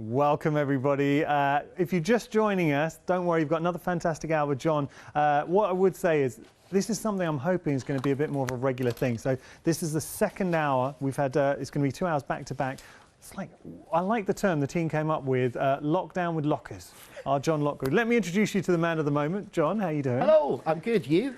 Welcome everybody. If you're just joining us, don't worry, you've got another fantastic hour with John. What I would say is this is something I'm hoping is going to be a bit more of a regular thing. So this is the second hour. We've had, it's going to be 2 hours back to back. It's like, I like the term the team came up with, lockdown with lockers. Our John Lockwood. Let me introduce you to the man of the moment. John, how you doing? Hello, I'm good. You?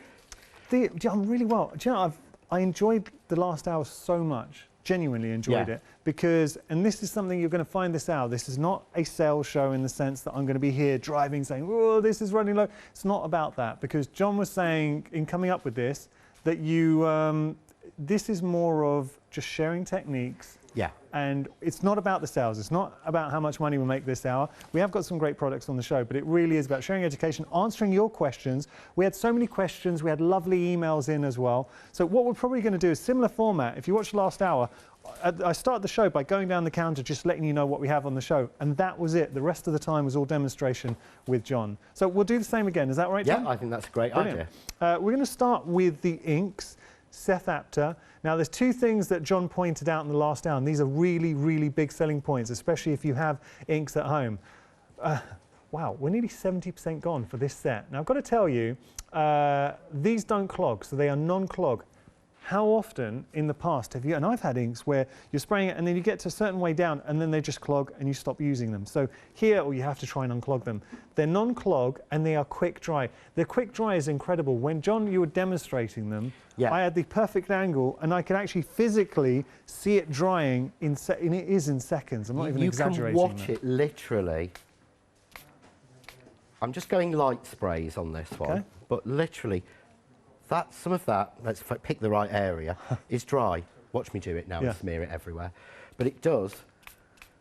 I'm really well. Do you know, I enjoyed the last hour so much. Genuinely enjoyed it because, and this is something you're going to find this hour, this is not a sales show in the sense that I'm going to be here driving saying, oh, this is running low. It's not about that, because John was saying in coming up with this that you, this is more of just sharing techniques. Yeah. And it's not about the sales. It's not about how much money we make this hour. We have got some great products on the show, but it really is about sharing education, answering your questions. We had so many questions. We had lovely emails in as well. So what we're probably going to do is similar format. If you watch the last hour, I started the show by going down the counter, just letting you know what we have on the show. And that was it. The rest of the time was all demonstration with John. So we'll do the same again. Is that right, John? Yeah, I think that's a great Brilliant. idea. We're going to start with the inks. Seth Apter. Now there's two things that John pointed out in the last hour, and these are really, really big selling points, especially if you have inks at home. Wow, we're nearly 70% gone for this set. Now I've got to tell you, these don't clog, so they are non-clog. How often in the past have you, and I've had inks where you're spraying it and then you get to a certain way down and then they just clog and you stop using them. So here, or you have to try and unclog them. They're non-clog and they are quick dry. The quick dry is incredible. When John, you were demonstrating them, I had the perfect angle and I could actually physically see it drying and it is in seconds. I'm not even exaggerating. You can watch it literally. I'm just going light sprays on this one, but literally, some of that, let's pick the right area, is dry. Watch me do it now and smear it everywhere. But it does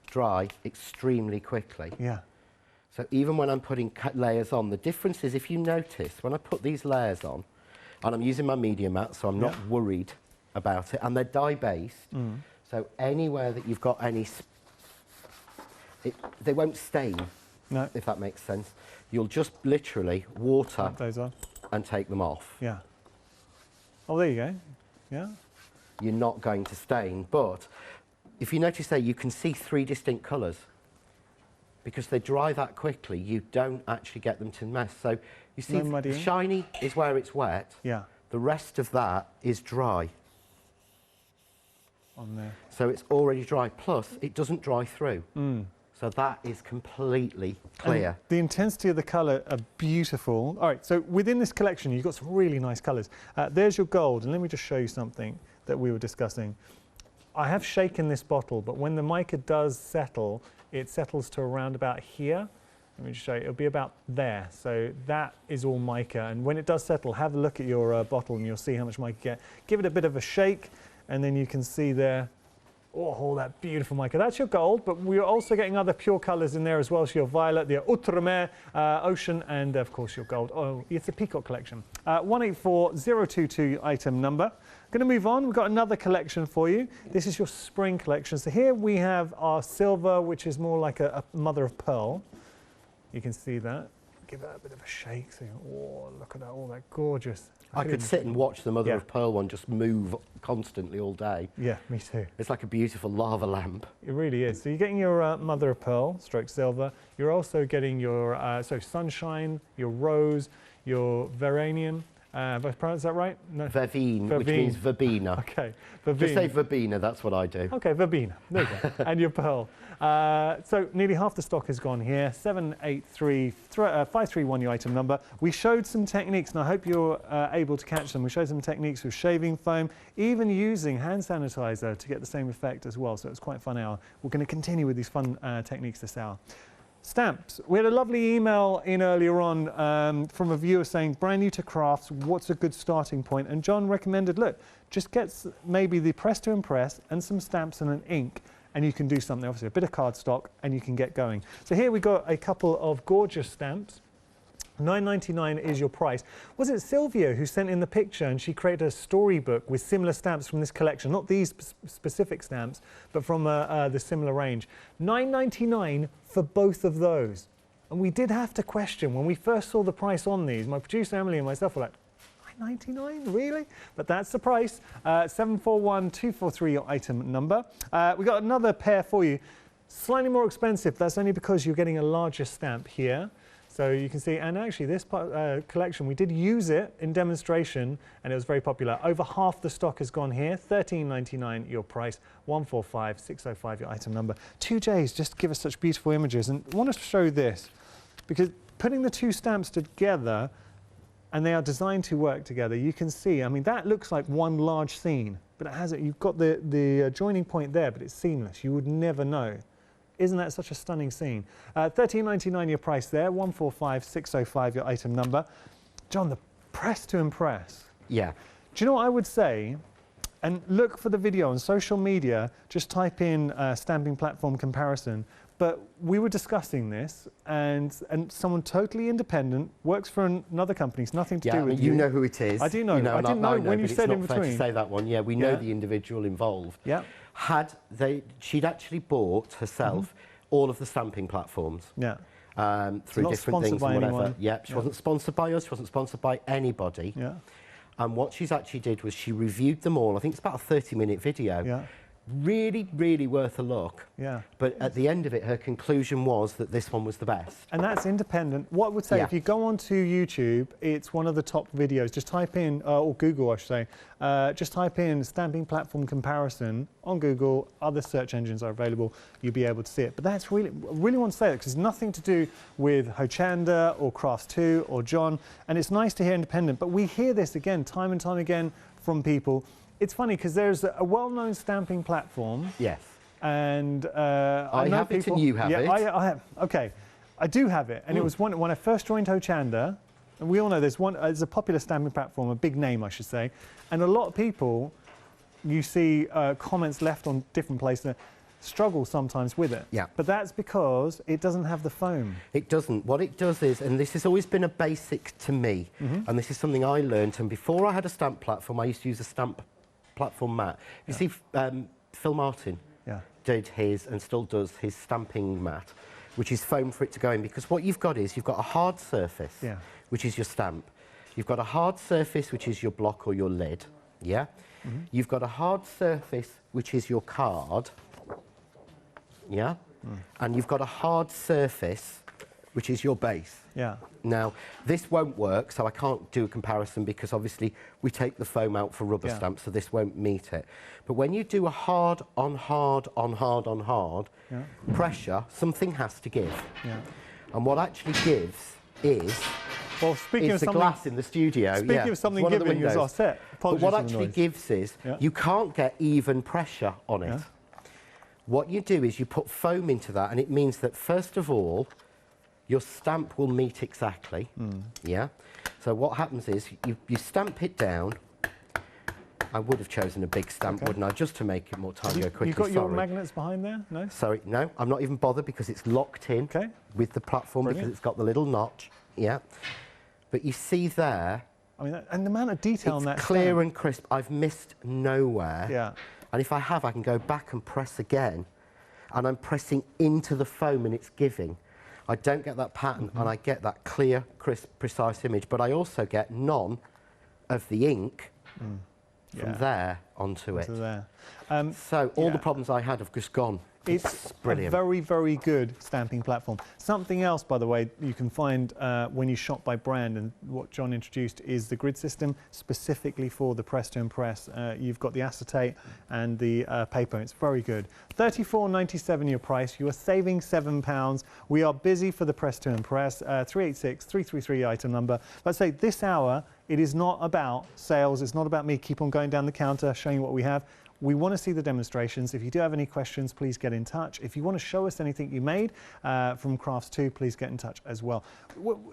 dry extremely quickly. Yeah. So even when I'm putting layers on, the difference is, if you notice, when I put these layers on, and I'm using my media mat, so I'm not worried about it, and they're dye-based, so anywhere that you've got any, they won't stain, if that makes sense. You'll just literally water and take them off. Yeah. Oh, there you go. Yeah. You're not going to stain, but if you notice there, you can see 3 distinct colours. Because they dry that quickly, you don't actually get them to mess. So you see, the shiny is where it's wet. Yeah. The rest of that is dry. On there. So it's already dry. Plus, it doesn't dry through. So that is completely clear. And the intensity of the colour are beautiful. All right, so within this collection, you've got some really nice colours. There's your gold, and let me just show you something that we were discussing. I have shaken this bottle, but when the mica does settle, it settles to around about here. Let me just show you, it'll be about there. So that is all mica, and when it does settle, have a look at your bottle and you'll see how much mica you get. Give it a bit of a shake, and then you can see there, oh, that beautiful mica. That's your gold, but we're also getting other pure colours in there as well. So your violet, the outre-mer, ocean, and of course your gold. Oh, it's the peacock collection. 184022 item number. Going to move on. We've got another collection for you. This is your spring collection. So here we have our silver, which is more like a mother of pearl. You can see that. Give that a bit of a shake. So, oh, look at that, all that gorgeous. I could sit and watch the mother of pearl one just move constantly all day. Yeah, me too. It's like a beautiful lava lamp. It really is. So you're getting your mother of pearl, stroke silver. You're also getting your sunshine, your rose, your veranium. Have I pronounced that right? No. Vervine, which means verbena. Okay, verbena. Just say verbena, that's what I do. Okay, verbena, there you go. And your pearl. So nearly half the stock is gone here. 531 your item number. We showed some techniques, and I hope you're able to catch them. We showed some techniques with shaving foam, even using hand sanitizer to get the same effect as well. So it was quite a fun hour. We're going to continue with these fun techniques this hour. Stamps. We had a lovely email in earlier on from a viewer saying, brand new to crafts, what's a good starting point? And John recommended, look, just get maybe the press to impress and some stamps and an ink, and you can do something, obviously a bit of cardstock, and you can get going. So here we got a couple of gorgeous stamps. $9.99 is your price. Was it Sylvia who sent in the picture, and she created a storybook with similar stamps from this collection? Not these specific stamps, but from the similar range. $9.99 for both of those. And we did have to question, when we first saw the price on these, my producer Emily and myself were like, $9.99, really? But that's the price. 741243 your item number. We got another pair for you. Slightly more expensive. That's only because you're getting a larger stamp here. So you can see, and actually this collection, we did use it in demonstration and it was very popular. Over half the stock has gone here. $13.99 your price, 145,605 your item number. 2Js just give us such beautiful images, and I want to show this because putting the two stamps together, and they are designed to work together, you can see, I mean, that looks like one large scene, but it has it. You've got the joining point there, but it's seamless. You would never know. Isn't that such a stunning scene? $13.99 your price there, 145,605 your item number. John, the press to impress. Yeah. Do you know what I would say? And look for the video on social media, just type in stamping platform comparison. But we were discussing this, and someone totally independent, works for another company, it's nothing to do with you. You know who it is. I do know. You know, I didn't know when you said in between. It's not fair to say that one. Yeah, we know the individual involved. Yeah. She'd actually bought herself all of the stamping platforms. Yeah. Through different things and whatever. Anyone. Yeah, she wasn't sponsored by us, she wasn't sponsored by anybody. Yeah. And what she's actually did was she reviewed them all. I think it's about a 30-minute video. Yeah. Really, really worth a look. Yeah. But at the end of it, her conclusion was that this one was the best. And that's independent. What I would say, if you go onto YouTube, it's one of the top videos. Just type in, or Google, I should say, just type in stamping platform comparison on Google. Other search engines are available. You'll be able to see it. But that's really, I really want to say that because it's nothing to do with Hochanda or Crafts2 or John. And it's nice to hear independent. But we hear this again, time and time again from people. It's funny because there's a well-known stamping platform. Yes. And I have it and you have it. I have. Okay, I do have it. And it was when I first joined Hochanda, and we all know there's a popular stamping platform, a big name, I should say. And a lot of people, you see comments left on different places, struggle sometimes with it. Yeah. But that's because it doesn't have the foam. It doesn't. What it does is, and this has always been a basic to me, and this is something I learned, and before I had a stamp platform, I used to use a stamp platform mat. You see, Phil Martin did his, and still does, his stamping mat, which is foam for it to go in, because what you've got is, you've got a hard surface, which is your stamp. You've got a hard surface, which is your block or your lid, You've got a hard surface, which is your card, and you've got a hard surface, which is your base. Now, this won't work, so I can't do a comparison because obviously we take the foam out for rubber stamps, so this won't meet it. But when you do a hard on hard on hard on hard pressure, something has to give. And what actually gives is, well, speaking of the glass in the studio. Speaking of something giving, is our set. But what actually gives is, you can't get even pressure on it. What you do is you put foam into that, and it means that, first of all, your stamp will meet exactly, So what happens is, you stamp it down. I would have chosen a big stamp, wouldn't I, just to make it more time go quickly. You've got your magnets behind there? No? Sorry, no, I'm not even bothered because it's locked in with the platform. Brilliant. Because it's got the little notch, But you see there, I mean, and the amount of detail on that clear stamp. and crisp. I've missed nowhere. And if I have, I can go back and press again, and I'm pressing into the foam and it's giving. I don't get that pattern, and I get that clear, crisp, precise image, but I also get none of the ink from there onto it. So all the problems I had have just gone. It's brilliant. A very, very good stamping platform. Something else, by the way, you can find when you shop by brand, and what John introduced is the grid system specifically for the press to impress. You've got the acetate and the paper. It's very good. $34.97 your price. You are saving £7. We are busy for the press to impress. 386-333 item number. Let's say this hour, it is not about sales. It's not about me keep on going down the counter showing you what we have. We want to see the demonstrations. If you do have any questions, please get in touch. If you want to show us anything you made from Crafts2, please get in touch as well.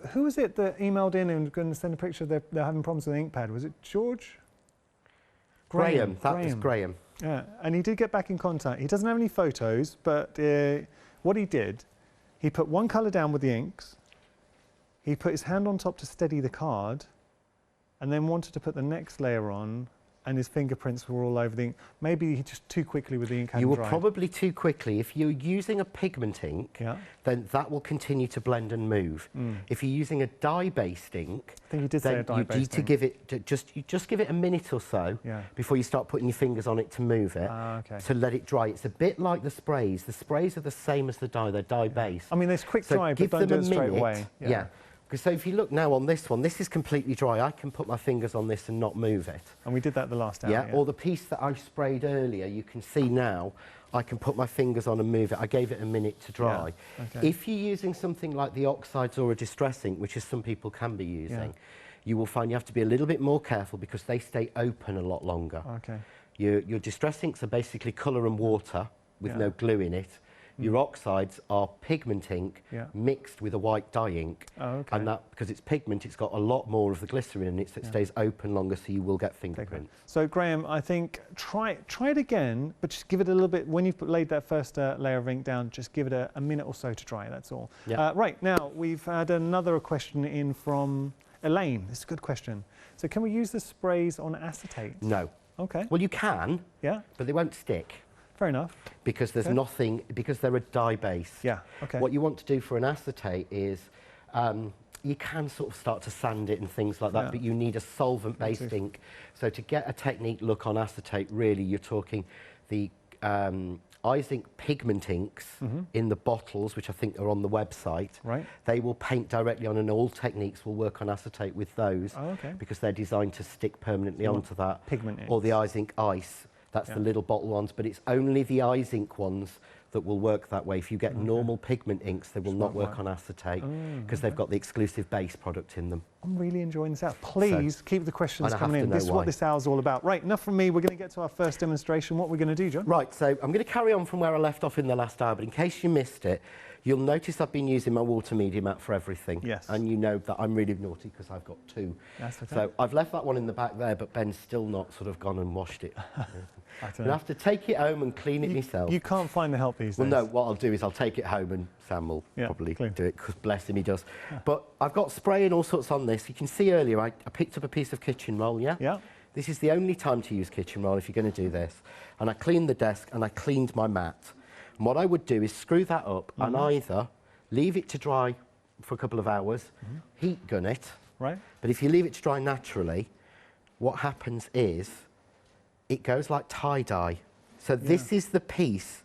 Who was it that emailed in and was going to send a picture? They're having problems with the ink pad. Was it George? Graham. That was Graham. Yeah, and he did get back in contact. He doesn't have any photos, but what he did, he put one colour down with the inks. He put his hand on top to steady the card, and then wanted to put the next layer on and his fingerprints were all over the ink. Maybe he just too quickly with the ink hadn't You were dried. probably too quickly. If you're using a pigment ink, then that will continue to blend and move. If you're using a dye-based ink, I think you did say a dye-based you need to give it just give it a minute or so before you start putting your fingers on it to move it, to let it dry. It's a bit like the sprays. The sprays are the same as the dye. They're dye-based. I mean, there's quick dry, but don't do it straight away. Yeah. So if you look now on this one, this is completely dry. I can put my fingers on this and not move it. And we did that the last hour. Yeah, or the piece that I sprayed earlier, you can see now, I can put my fingers on and move it. I gave it a minute to dry. If you're using something like the oxides or a distress ink, which is some people can be using, you will find you have to be a little bit more careful because they stay open a lot longer. Your distress inks are basically colour and water with no glue in it. Your oxides are pigment ink mixed with a white dye ink. And that, because it's pigment, it's got a lot more of the glycerin in it, so it stays open longer, so you will get fingerprints. So, Graham, I think try it again, but just give it a little bit, when you've laid that first layer of ink down, just give it a minute or so to dry, that's all. Right, now, we've had another question in from Elaine. This is a good question. So, can we use the sprays on acetate? No. Okay. Well, you can, but they won't stick. Fair enough. Because there's nothing, because they're a dye base. What you want to do for an acetate is, you can sort of start to sand it and things like that, but you need a solvent-based ink. So to get a technique look on acetate, really, you're talking the Zinc pigment inks in the bottles, which I think are on the website. They will paint directly on, and all techniques will work on acetate with those, because they're designed to stick permanently onto that. Pigment inks. Or the Zinc Ice. That's the little bottle ones, but it's only the Zinc ones that will work that way. If you get normal pigment inks, they will not work on acetate because they've got the exclusive base product in them. I'm really enjoying this out. Please keep the questions coming in. This is what this hour's all about. Right, enough from me. We're going to get to our first demonstration. What we're going to do, John? Right, so I'm going to carry on from where I left off in the last hour, but in case you missed it, you'll notice I've been using my water media mat for everything. And you know that I'm really naughty because I've got two. So I've left that one in the back there, but Ben's still not sort of gone and washed it. I have to take it home and clean it myself. You can't find the help these days. Well, no, what I'll do is I'll take it home and Sam will probably do it, because bless him, he does. But I've got spray and all sorts on this. You can see earlier I picked up a piece of kitchen roll, This is the only time to use kitchen roll if you're going to do this. And I cleaned the desk and I cleaned my mat. And what I would do is screw that up and either leave it to dry for a couple of hours, heat gun it. But if you leave it to dry naturally, what happens is it goes like tie-dye. So this is the piece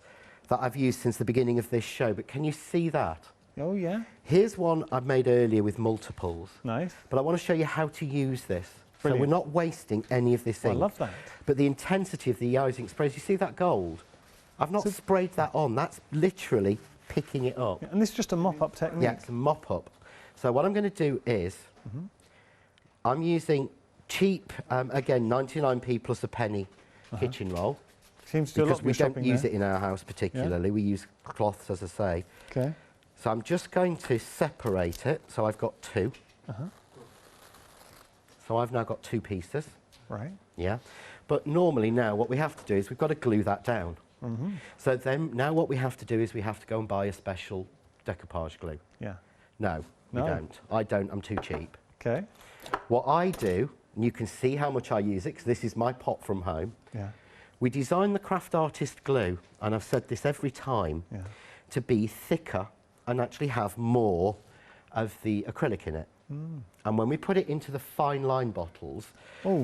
that I've used since the beginning of this show, but can you see that? Oh, yeah. Here's one I've made earlier with multiples. Nice. But I want to show you how to use this. Brilliant. So we're not wasting any of this ink. I love that. But the intensity of the Zinc sprays, you see that gold? I've not sprayed that on. That's literally picking it up. And this is just a mop-up technique? Yeah, it's a mop-up. So what I'm going to do is, I'm using cheap, again, 99p plus a penny kitchen roll. Seems to do a lot of because we don't use there. it in our house particularly. We use cloths, as I say. Okay. So I'm just going to separate it. So I've got two. So I've now got two pieces. Right. Yeah. But normally now what we have to do is we've got to glue that down. So then now what we have to do is we have to go and buy a special decoupage glue. No, we don't. I don't. I'm too cheap. Okay. What I do, and you can see how much I use it, because this is my pot from home. We design the craft artist glue, and I've said this every time, to be thicker and actually have more of the acrylic in it. And when we put it into the fine line bottles,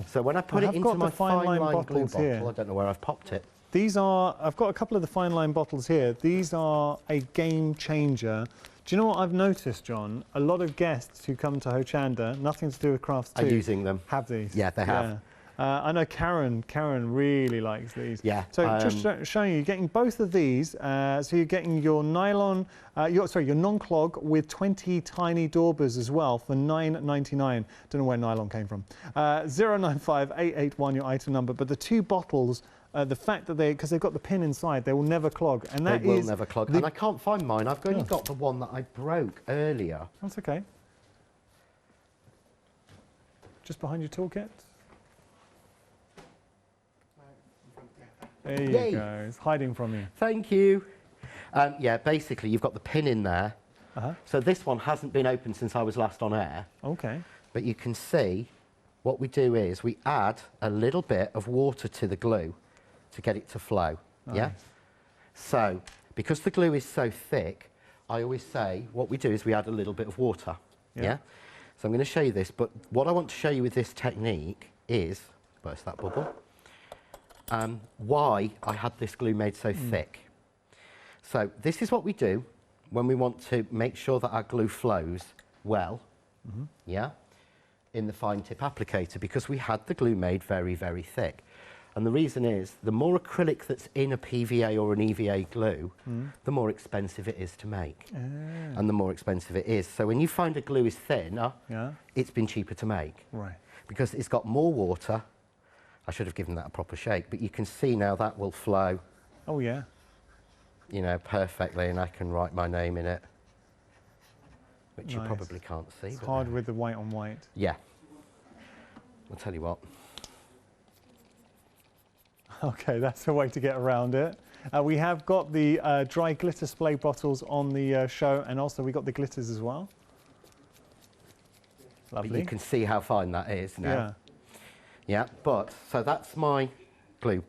so when I put it into my fine line glue bottle, I don't know where I've popped it. These are, I've got a couple of the fine line bottles here. These are a game changer. Do you know what I've noticed, John? A lot of guests who come to Hochanda, nothing to do with crafts too, are using them. Have these. Yeah, they have. I know Karen really likes these. Yeah. So just showing you, you're getting both of these. So you're getting your nylon, your non-clog with 20 tiny daubers as well for $9.99. Don't know where nylon came from. 095881 your item number. But the two bottles, the fact that because they've got the pin inside, they will never clog. And that they will never clog. And I can't find mine. I've only got the one that I broke earlier. That's okay. Just behind your toolkit. There you go. It's hiding from you. Thank you. Yeah, basically you've got the pin in there. So this one hasn't been opened since I was last on air. Okay. But you can see what we do is we add a little bit of water to the glue to get it to flow. Nice. Yeah. So because the glue is so thick, I always say what we do is we add a little bit of water. Yeah. So I'm going to show you this, but what I want to show you with this technique is, burst that bubble, why I had this glue made so thick. So this is what we do when we want to make sure that our glue flows well, yeah, in the fine tip applicator, because we had the glue made very, very thick. And the reason is, the more acrylic that's in a PVA or an EVA glue, the more expensive it is to make. And the more expensive it is. So when you find a glue is thinner, it's been cheaper to make. Right. Because it's got more water. I should have given that a proper shake, but you can see now that will flow. Oh, yeah. You know, perfectly, and I can write my name in it, which you probably can't see. It's hard with the white on white. Yeah. I'll tell you what. Okay, that's a way to get around it. We have got the dry glitter spray bottles on the show, and also we got the glitters as well. Lovely. But you can see how fine that is now. Yeah. Yeah, but, so that's my glue.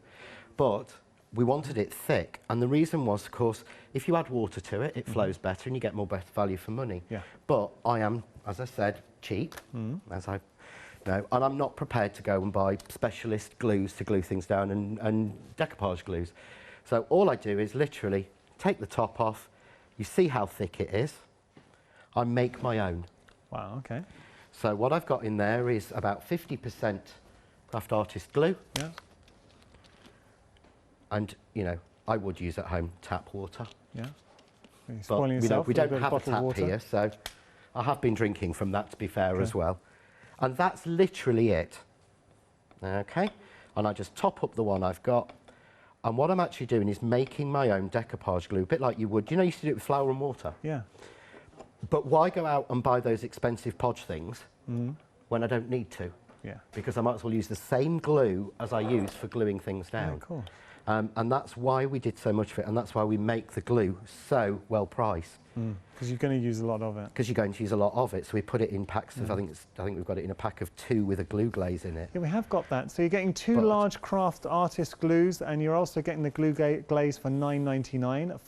But we wanted it thick, and the reason was, of course, if you add water to it, it flows better and you get more better value for money. Yeah. But I am, as I said, cheap, as I know, and I'm not prepared to go and buy specialist glues to glue things down and decoupage glues. So all I do is literally take the top off, you see how thick it is, I make my own. Wow, okay. So what I've got in there is about 50% craft artist glue. Yeah. And, you know, I would use at home tap water. Yeah. But we don't have a tap here, so I have been drinking from that, to be fair, as well. And that's literally it. Okay? And I just top up the one I've got. And what I'm actually doing is making my own decoupage glue, a bit like you would. You know, you used to do it with flour and water. Yeah. But why go out and buy those expensive podge things when I don't need to? Yeah. Because I might as well use the same glue as I use for gluing things down. Yeah, cool. And that's why we did so much of it, and that's why we make the glue so well priced. Because you're going to use a lot of it. Because you're going to use a lot of it, so we put it in packs of, I think we've got it in a pack of 2 with a glue glaze in it. Yeah, we have got that. So you're getting 2 large craft artist glues, and you're also getting the glue glaze for $9.99,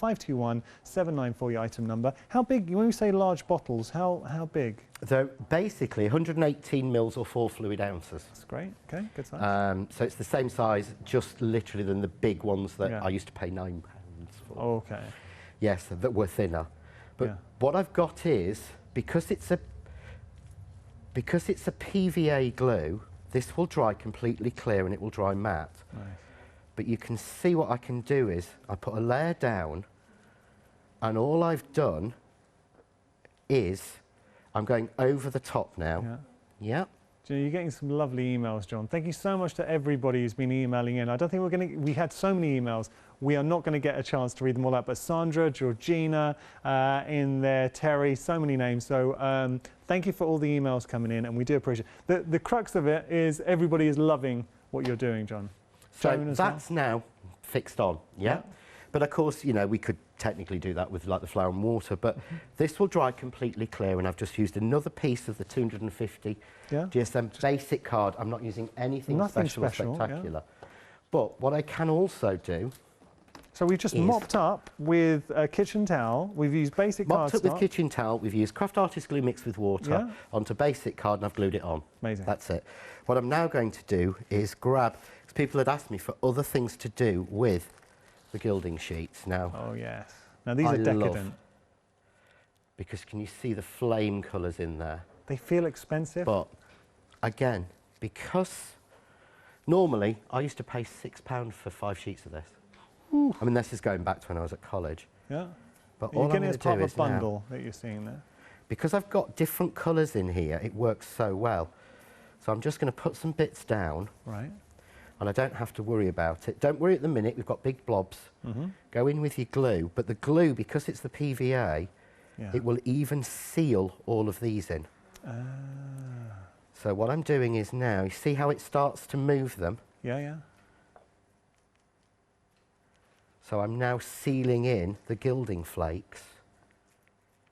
521-794 your item number. How big, when we say large bottles, how big? They're basically 118 mils or 4 fluid ounces. That's great. Okay, good size. So it's the same size, just literally than the big ones that I used to pay £9 for. Oh, okay. Yes, that were thinner. But what I've got is, because it's a PVA glue, this will dry completely clear and it will dry matte. Nice. But you can see what I can do is, I put a layer down, and all I've done is, I'm going over the top now. Yeah. You're getting some lovely emails, John. Thank you so much to everybody who's been emailing in. I don't think we had so many emails. We are not going to get a chance to read them all out, but Sandra, Georgina, in there, Terry, so many names. So thank you for all the emails coming in, and we do appreciate it. The crux of it is everybody is loving what you're doing, John. So that's now fixed on, yeah? But of course, you know, we could technically do that with like the flour and water, but this will dry completely clear, and I've just used another piece of the 250 GSM basic card. I'm not using anything special or spectacular. But what I can also do... So we've just mopped up with a kitchen towel. We've used basic cardstock. Mopped up with kitchen towel. We've used craft artist glue mixed with water onto basic card, and I've glued it on. Amazing. That's it. What I'm now going to do is grab... Because people had asked me for other things to do with the gilding sheets now. Oh, yes. Now, these are decadent. Because can you see the flame colours in there? They feel expensive. But, again, because normally I used to pay £6 for 5 sheets of this. Ooh. I mean, this is going back to when I was at college. Yeah. But all I'm going to do is part of a bundle that you're seeing there. Because I've got different colours in here, it works so well. So I'm just going to put some bits down. Right. And I don't have to worry about it. Don't worry at the minute, we've got big blobs. Go in with your glue, but the glue, because it's the PVA, it will even seal all of these in. So what I'm doing is now, you see how it starts to move them? Yeah. So I'm now sealing in the gilding flakes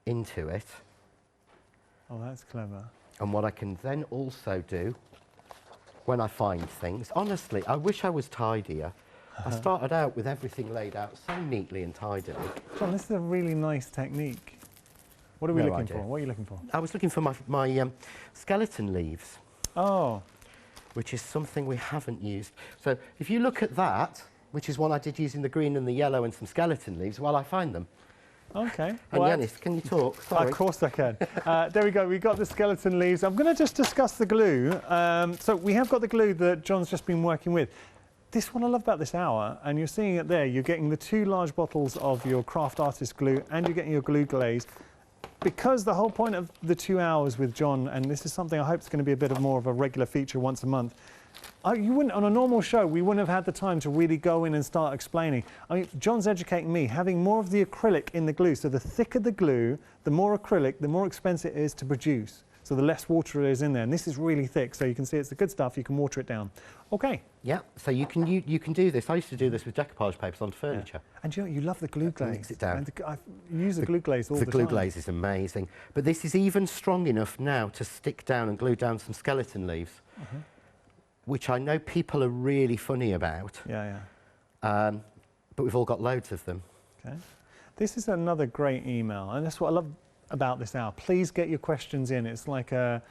into it. Oh, that's clever. And what I can then also do when I find things. Honestly, I wish I was tidier. I started out with everything laid out so neatly and tidily. John, this is a really nice technique. What are we looking for? What are you looking for? I was looking for my skeleton leaves. Oh. Which is something we haven't used. So if you look at that, which is one I did using the green and the yellow and some skeleton leaves, well, I find them. Okay. And Yanis, can you talk? Sorry. Of course I can. There we go. We've got the skeleton leaves. I'm going to just discuss the glue. So we have got the glue that John's just been working with. This one I love about this hour, and you're seeing it there, you're getting the 2 large bottles of your craft artist glue and you're getting your glue glaze. Because the whole point of the 2 hours with John, and this is something I hope is going to be a bit of more of a regular feature once a month, you wouldn't, on a normal show, we wouldn't have had the time to really go in and start explaining. I mean, John's educating me, having more of the acrylic in the glue. So the thicker the glue, the more acrylic, the more expensive it is to produce. So the less water there is in there. And this is really thick, so you can see it's the good stuff. You can water it down. Okay. Yeah, so you can do this. I used to do this with decoupage papers on furniture. Yeah. And you know, you love the glue glaze. Mix it down. I use the glue glaze all the time. The glue glaze is amazing. But this is even strong enough now to stick down and glue down some skeleton leaves, which I know people are really funny about. Yeah, yeah. But we've all got loads of them. Okay. This is another great email, and that's what I love about this hour. Please get your questions in. It's like a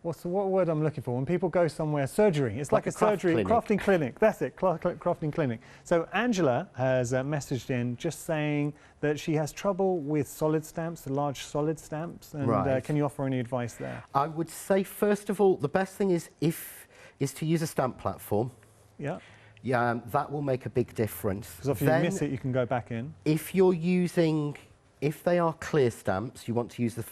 what word I'm looking for? When people go somewhere, surgery. It's like a surgery, crafting clinic. That's it, crafting clinic. So Angela has messaged in just saying that she has trouble with solid stamps, the large solid stamps, and can you offer any advice there? I would say, first of all, the best thing is to use a stamp platform. Yeah. Yeah, that will make a big difference. Because if you miss it, you can go back in. If you're using, if they are clear stamps, you want to use the,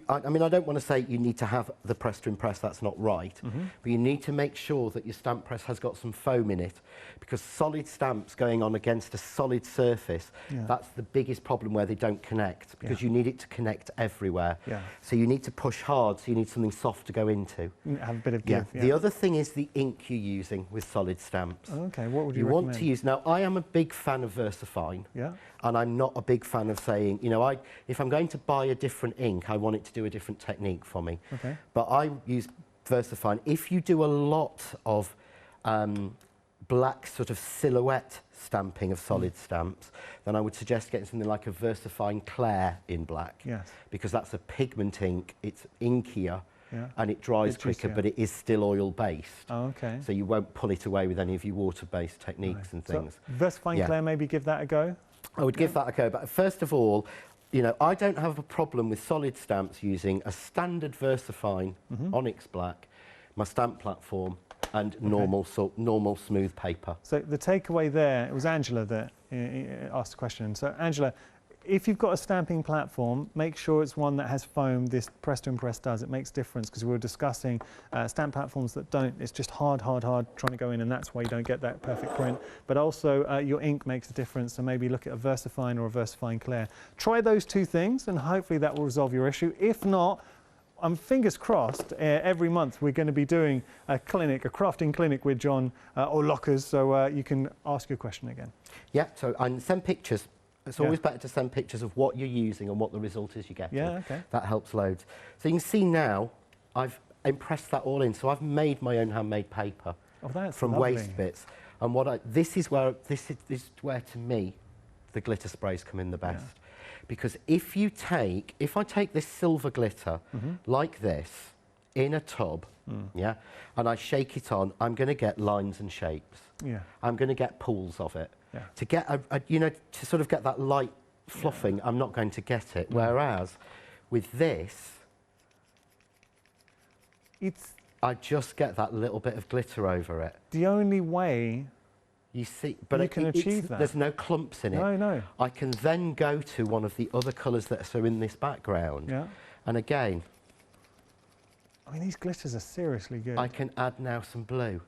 I mean, I don't want to say you need to have the press to impress, that's not right, but you need to make sure that your stamp press has got some foam in it, because solid stamps going on against a solid surface, that's the biggest problem where they don't connect, because you need it to connect everywhere. Yeah. So you need to push hard, so you need something soft to go into. Have a bit of give. Yeah. The other thing is the ink you're using with solid stamps. Okay, what would you recommend? Want to use, now I am a big fan of VersaFine. Yeah. And I'm not a big fan of saying, you know, if I'm going to buy a different ink, I want it to do a different technique for me. Okay. But I use VersaFine. If you do a lot of black sort of silhouette stamping of solid stamps, then I would suggest getting something like a VersaFine Clair in black. Yes. Because that's a pigment ink, it's inkier. Yeah. And it dries quicker, but it is still oil-based. Oh, okay. So you won't pull it away with any of your water-based techniques and things. So VersaFine Clair, maybe give that a go? I would give that a go, but first of all, you know, I don't have a problem with solid stamps using a standard VersaFine Onyx Black, my stamp platform, and normal smooth paper. So the takeaway there, it was Angela that asked the question. So Angela, if you've got a stamping platform, make sure it's one that has foam. This Press to Impress does. It makes a difference, because we were discussing stamp platforms that don't. It's just hard trying to go in, and that's why you don't get that perfect print. But also your ink makes a difference, so maybe look at a VersaFine or a VersaFine Clair. Try those 2 things, and hopefully that will resolve your issue. If not, I'm fingers crossed, every month we're going to be doing a clinic, a crafting clinic with John or Lockers, so you can ask your question again. Yeah, so and send pictures. It's always better to send pictures of what you're using and what the result is you get. Yeah, okay. That helps loads. So you can see now, I've impressed that all in. So I've made my own handmade paper from waste bits. And this is where to me, the glitter sprays come in the best. Yeah. Because if I take this silver glitter like this in a tub, and I shake it on, I'm going to get lines and shapes. Yeah. I'm going to get pools of it. Yeah. To get to sort of get that light fluffing, I'm not going to get it. Whereas with this, I just get that little bit of glitter over it. The only way you can achieve that. There's no clumps in it. No. I can then go to one of the other colours that are in this background. Yeah. And again, I mean, these glitters are seriously good. I can add now some blue.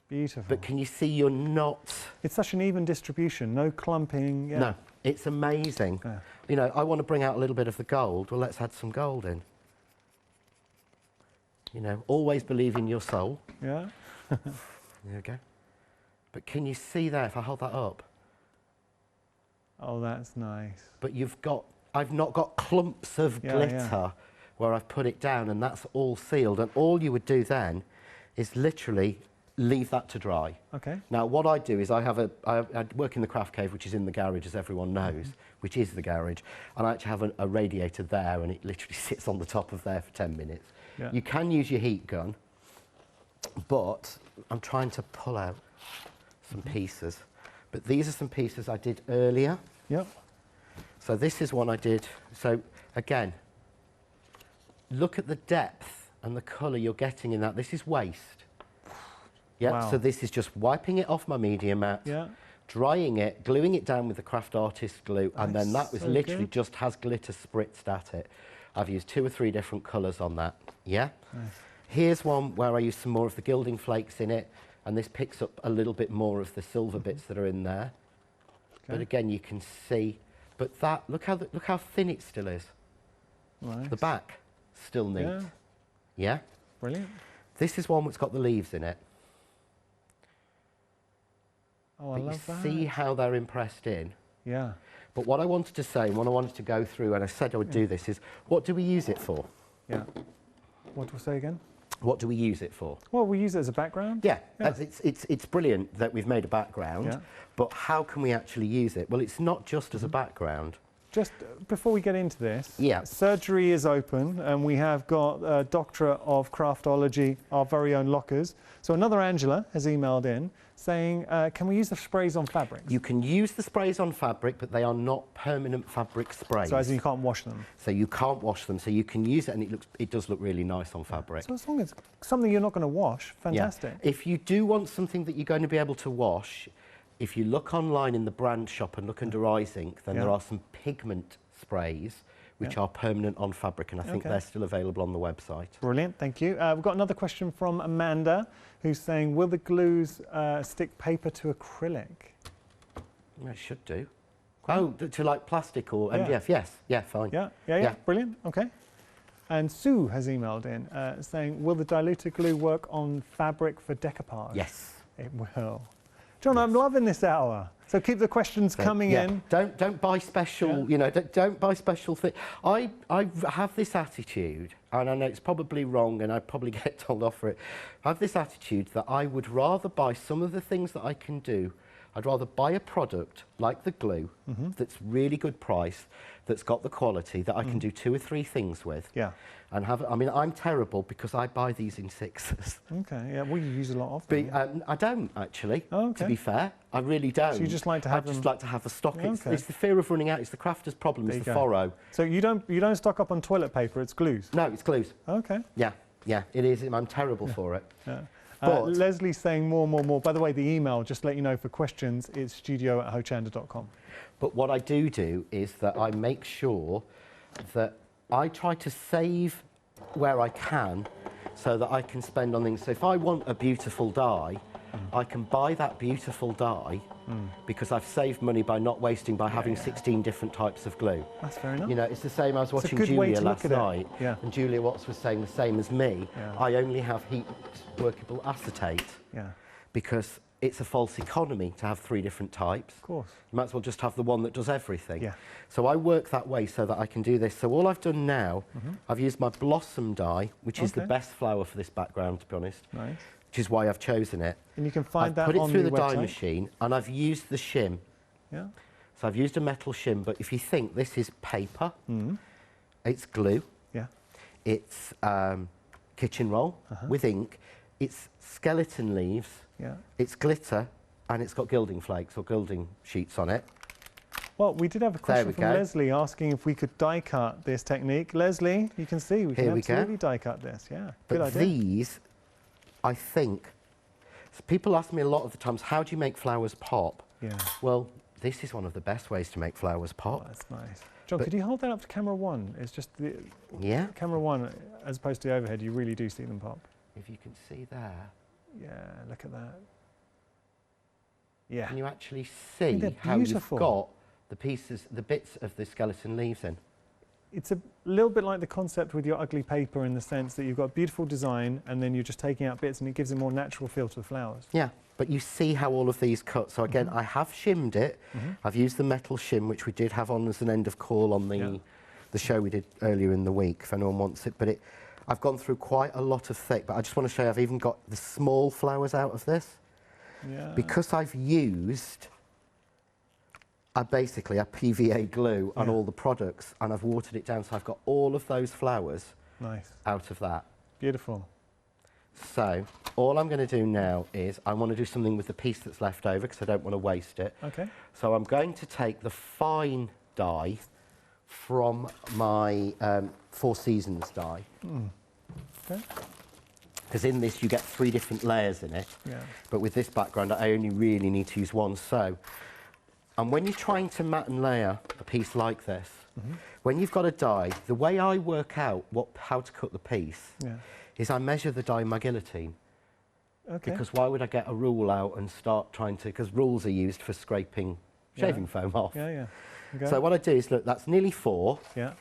Beautiful. But can you see you're not... It's such an even distribution, no clumping. Yeah. No, it's amazing. Yeah. You know, I want to bring out a little bit of the gold. Well, let's add some gold in. You know, always believe in your soul. Yeah. There we go. But can you see there, if I hold that up? Oh, that's nice. But I've not got clumps of glitter where I've put it down, and that's all sealed. And all you would do then is literally leave that to dry. Okay. Now, what I do is I work in the craft cave, which is in the garage, as everyone knows, which is the garage. And I actually have a radiator there, and it literally sits on the top of there for 10 minutes. Yeah. You can use your heat gun, but I'm trying to pull out some pieces. But these are some pieces I did earlier. Yep. So this is one I did. So again, look at the depth and the colour you're getting in that. This is waste. Yeah, wow. so this is just wiping it off my media mat, Yeah. drying it, gluing it down with the craft artist glue, and then that was so literally good. just has glitter spritzed at it. I've used 2 or 3 different colours on that, yeah? Nice. Here's one where I use some more of the gilding flakes in it, and this picks up a little bit more of the silver bits that are in there. Okay. But again, you can see, but that, look how thin it still is. Nice. The back, still neat. Yeah. Yeah? Brilliant. This is one that's got the leaves in it. Oh, I But you love that. see how they're impressed in. Yeah. But what I wanted to say, and what I wanted to go through, and I said I would do this, is what do we use it for? Yeah. What do we say again? What do we use it for? Well, we use it as a background. Yeah, Yeah. it's brilliant that we've made a background, Yeah. but how can we actually use it? Well, it's not just as a background. Just before we get into this, Yeah. surgery is open, and we have got a Doctorate of Craftology, our very own lockers. So another Angela has emailed in saying, can we use the sprays on fabrics? You can use the sprays on fabric, but they are not permanent fabric sprays. So as in you can't wash them. So you can't wash them, so you can use it, and it does look really nice on fabric. So as long as something you're not going to wash, fantastic. Yeah. If you do want something that you're going to be able to wash, if you look online in the brand shop and look under Eyes Ink, then Yeah. there are some pigment sprays which are permanent on fabric, and I think Okay. they're still available on the website. Brilliant, thank you. We've got another question from Amanda, who's saying, will the glues stick paper to acrylic? It should do. Oh, to like plastic or Yeah. MDF? Yes. Yeah, fine. Yeah, brilliant, okay. And Sue has emailed in saying, will the diluted glue work on fabric for decoupage? Yes. It will. John, I'm loving this hour. So keep the questions coming in. Don't buy special, you know, don't buy special things. I have this attitude, and I know it's probably wrong, and I probably get told off for it. I have this attitude that I would rather buy some of the things that I can do. I'd rather buy a product like the glue that's really good price, that's got the quality that I can do 2 or 3 things with. Yeah. And have, I mean, I'm terrible because I buy these in 6s. Okay, yeah, well, you use a lot of them. But I don't actually, Oh, okay. to be fair. I really don't. So you just like to have I just them- like to have a stock. Okay. It's the fear of running out. It's the crafter's problem. There It's you the go. furrow. So you don't stock up on toilet paper, it's glues? No, it's glues. Okay. Yeah, it is. I'm terrible for it. Yeah. But Leslie's saying more. By the way, the email, just to let you know, for questions, it's studio@hochanda.com. But what I do is that I make sure that I try to save where I can so that I can spend on things. So if I want a beautiful dye, I can buy that beautiful dye because I've saved money by not wasting by having 16 different types of glue. That's fair enough. You know, it's the same. I was watching good way Julia to look last at it. night, Yeah. and Julia Watts was saying the same as me. Yeah. I only have heat workable acetate Yeah, because it's a false economy to have 3 different types. of course. You might as well just have the one that does everything. Yeah. So I work that way so that I can do this. So all I've done now, I've used my blossom dye, which is the Okay. best flower for this background, to be honest, Nice. which is why I've chosen it. And you can find I've that put it on through the the dye website. machine, and I've used the shim. Yeah. So I've used a metal shim, but if you think this is paper, it's glue, Yeah. it's kitchen roll with ink, it's skeleton leaves, Yeah. it's glitter, and it's got gilding flakes or gilding sheets on it. Well, we did have a question we from go. Leslie asking if we could die cut this technique. Leslie, you can see we can Here we go. absolutely die cut this. Yeah. But Good idea. these, I think, so people ask me a lot of the times, how do you make flowers pop? Yeah. Well, this is one of the best ways to make flowers pop. That's nice. John, But- could you hold that up to camera 1? It's just the Yeah, camera 1, as opposed to the overhead, you really do see them pop. if you can see there. Yeah, look at that. Yeah. Can you actually see they're how you've beautiful. got the pieces, the bits of the skeleton leaves in? It's a little bit like the concept with your ugly paper in the sense that you've got beautiful design and then you're just taking out bits and it gives a more natural feel to the flowers. Yeah, but you see how all of these cut. So again, I have shimmed it. I've used the metal shim, which we did have on as an end of call on the the show we did earlier in the week, if anyone wants it. But I've gone through quite a lot of thick, but I just want to show you I've even got the small flowers out of this. Yeah. Because I've used basically a PVA glue on all the products, and I've watered it down, so I've got all of those flowers out of that. Beautiful. So all I'm going to do now is I want to do something with the piece that's left over because I don't want to waste it. Okay. So I'm going to take the fine dye from my Four Seasons dye. Okay. Because in this you get 3 different layers in it. Yeah. But with this background I only really need to use one. So, and when you're trying to matte and layer a piece like this, when you've got a die, the way I work out how to cut the piece is I measure the die in my guillotine. Okay. Because why would I get a rule out and start trying to, because rules are used for scraping shaving foam off. Yeah. Okay. So what I do is, look, that's nearly 4. Yeah.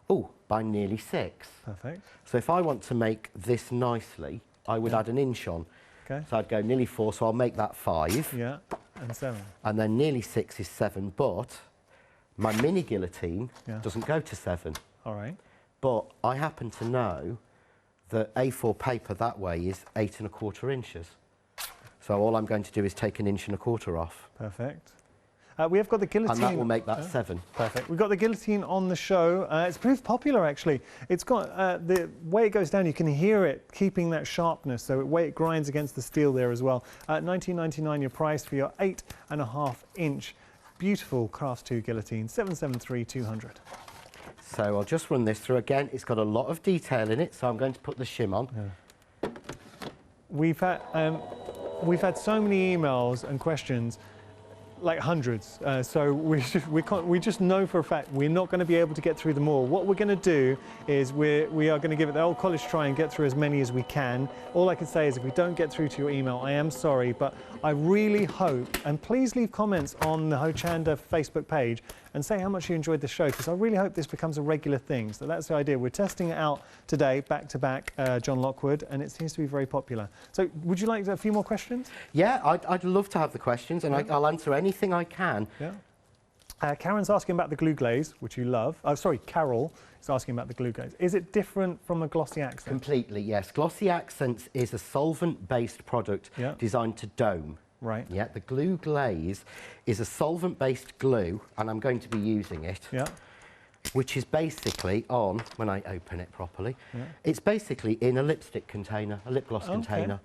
Oh, by nearly 6. Perfect. So if I want to make this nicely, I would add an inch on. Okay. So I'd go nearly 4, so I'll make that 5. Yeah, and 7. And then nearly 6 is 7, but my mini guillotine doesn't go to 7. All right. But I happen to know that A4 paper that way is 8 1/4 inches. So all I'm going to do is take 1 1/4 inches off. Perfect. We have got the guillotine. And that will make that 7. Perfect. We've got the guillotine on the show. It's proved popular, actually. It's got the way it goes down, you can hear it keeping that sharpness, so the way it grinds against the steel there as well. $19.99 your price for your 8 1/2 inch beautiful Crafts 2 guillotine, 773-200. So I'll just run this through again. It's got a lot of detail in it, so I'm going to put the shim on. Yeah. We've had so many emails and questions, like hundreds. So we just know for a fact we're not going to be able to get through them all. What we're going to do is we are going to give it the old college try and get through as many as we can. All I can say is if we don't get through to your email, I am sorry, but I really hope, and please leave comments on the Hochanda Facebook page and say how much you enjoyed the show, because I really hope this becomes a regular thing. So that's the idea. We're testing it out today, back to back, John Lockwood, and it seems to be very popular. So would you like a few more questions? Yeah, I'd love to have the questions, and I'll answer anything I can. Yeah. Karen's asking about the glue glaze, which you love. Oh, sorry, Carol is asking about the glue glaze. Is it different from a glossy accent? Completely, yes. Glossy Accents is a solvent-based product designed to dome. Right. Yeah, the glue glaze is a solvent-based glue, and I'm going to be using it, which is basically on, when I open it properly, it's basically in a lipstick container, a lip gloss container.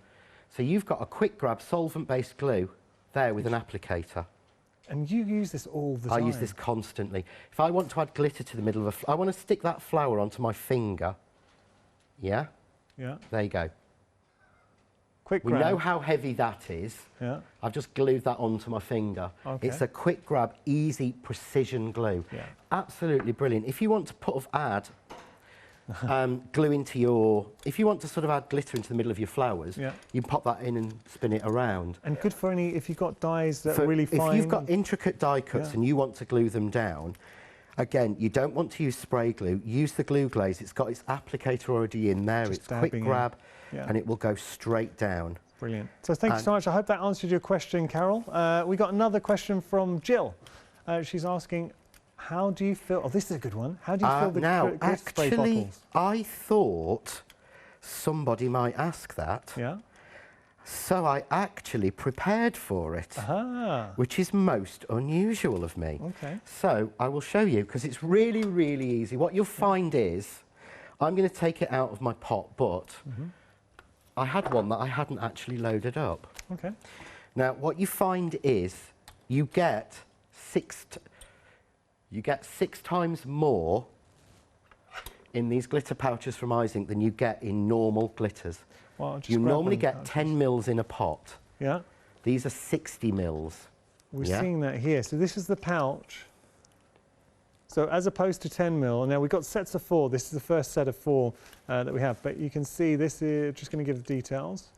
So you've got a quick grab solvent-based glue there with an applicator. And you use this all the time? I use this constantly. If I want to add glitter to the middle of I want to stick that flower onto my finger. Yeah? Yeah. There you go. Quick we grab. know how heavy that is. Yeah. I've just glued that onto my finger. Okay. It's a quick grab, easy, precision glue. Yeah. Absolutely brilliant. If you want to add glue into your, if you want to sort of add glitter into the middle of your flowers, you can pop that in and spin it around. And good for any, if you've got dies that are really fine. If you've got intricate die cuts and you want to glue them down, again, you don't want to use spray glue, use the glue glaze. It's got its applicator already in there. Just it's quick grab and it will go straight down. Brilliant. So thank you so much. I hope that answered your question, Carol. We got another question from Jill. She's asking, how do you feel? Oh, this is a good one. How do you feel the glitter spray bottles? I thought somebody might ask that. Yeah. So I actually prepared for it, which is most unusual of me. Okay. So I will show you, because it's really, really easy. What you'll find is, I'm going to take it out of my pot, but I had one that I hadn't actually loaded up. Okay. Now, what you find is you get 6 times more in these glitter pouches from Ising than you get in normal glitters. Well, you normally get 10 mils in a pot. Yeah. These are 60 mils. We're seeing that here. So this is the pouch. So as opposed to 10 mil, now we've got sets of 4. This is the first set of 4 that we have. But you can see this is just going to give the details.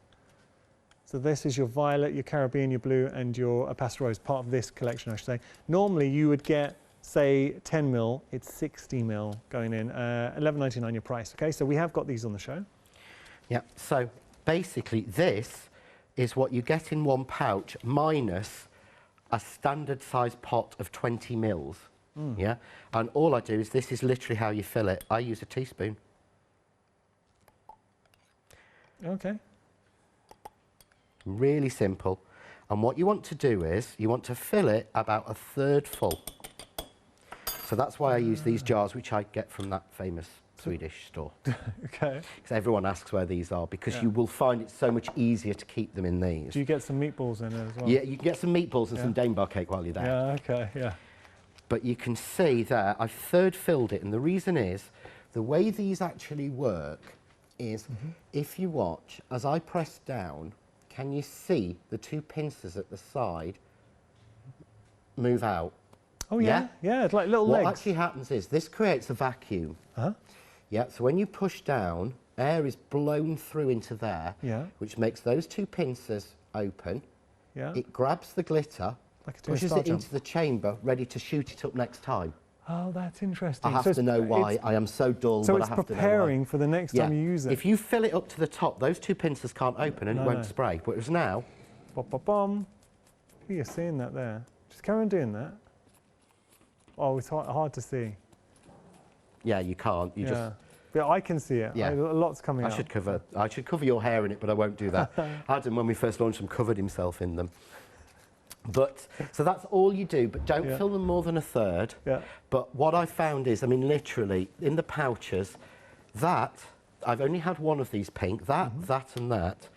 So this is your violet, your Caribbean, your blue, and your pastel rose, part of this collection, I should say. Normally you would get, say, 10 mil. It's 60 mil going in. $11.99 your price. Okay, so we have got these on the show. Yeah, so basically this is what you get in one pouch minus a standard size pot of 20 mils. Yeah, and all I do is, this is literally how you fill it. I use a teaspoon. Okay. Really simple. And what you want to do is, you want to fill it about a third full. So that's why I use these jars, which I get from that famous Swedish store. Okay. Because everyone asks where these are, because you will find it so much easier to keep them in these. Do you get some meatballs in it as well? Yeah, you can get some meatballs and some Danebar cake while you're there. Yeah, okay, yeah. But you can see there, I've third filled it, and the reason is, the way these actually work is, if you watch, as I press down, can you see the two pincers at the side move out? Oh yeah, yeah, it's like little legs. What actually happens is, this creates a vacuum. Uh-huh. Yeah, so when you push down, air is blown through into there, which makes those two pincers open. Yeah. It grabs the glitter, like pushes it into the chamber, ready to shoot it up next time. Oh, that's interesting. I have to know why. I am so dull, so but I it's have to know why. preparing for the next time you use it. If you fill it up to the top, those two pincers can't open and it won't spray. But it's now. Bom. You're seeing that there. Just carry on doing that. Oh, it's hard to see. Yeah, you can't. You just. But I can see it. Yeah. A lot's coming out. I should cover your hair in it, but I won't do that. Adam, when we first launched them, covered himself in them. But so that's all you do, but don't fill them more than a third. Yeah. But what I found is, I mean, literally in the pouches, that I've only had one of these pink. That, that, and that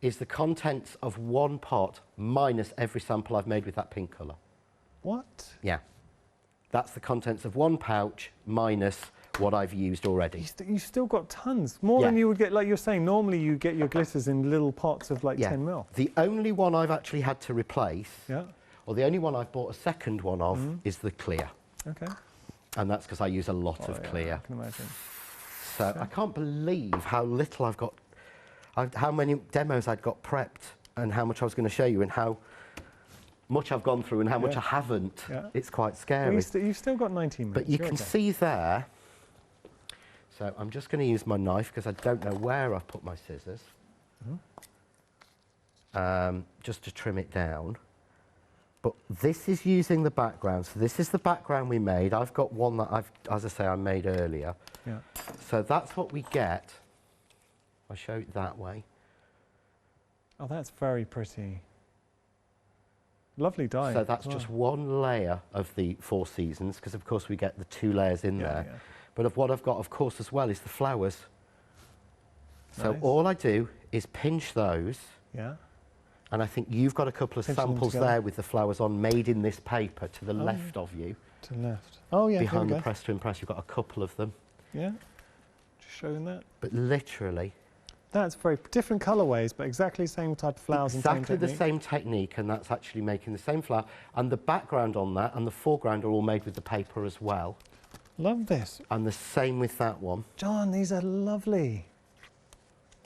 is the contents of one pot minus every sample I've made with that pink colour. What? Yeah. That's the contents of one pouch minus what I've used already. You've still got tons, more than you would get, like you're saying, normally you get your glitters in little pots of like 10 mil. The only one I've actually had to replace, or the only one I've bought a second one of, is the clear. Okay. And that's because I use a lot of clear. I can imagine. So I can't believe how little I've got, how many demos I'd got prepped, and how much I was going to show you, and how much I've gone through and how much I haven't. It's quite scary. Well, you've still got 19 minutes. But you can see there. So I'm just going to use my knife because I don't know where I've put my scissors. Just to trim it down. But this is using the background. So this is the background we made. I've got one that as I say, I made earlier. Yeah. So that's what we get. I'll show it that way. Oh, that's very pretty. Lovely dye. So that's just one layer of the Four Seasons, because of course we get the two layers in there. Yeah. But of what I've got, of course, as well, is the flowers. So all I do is pinch those. Yeah. And I think you've got a couple of samples there with the flowers on, made in this paper, to the left of you. To the left. Oh, yeah. Behind the Press to Impress, you've got a couple of them. Yeah. Just showing that. But literally. That's very different colourways, but exactly the same type of flowers and same technique. Exactly the same technique, and that's actually making the same flower. And the background on that and the foreground are all made with the paper as well. Love this. And the same with that one. John, these are lovely.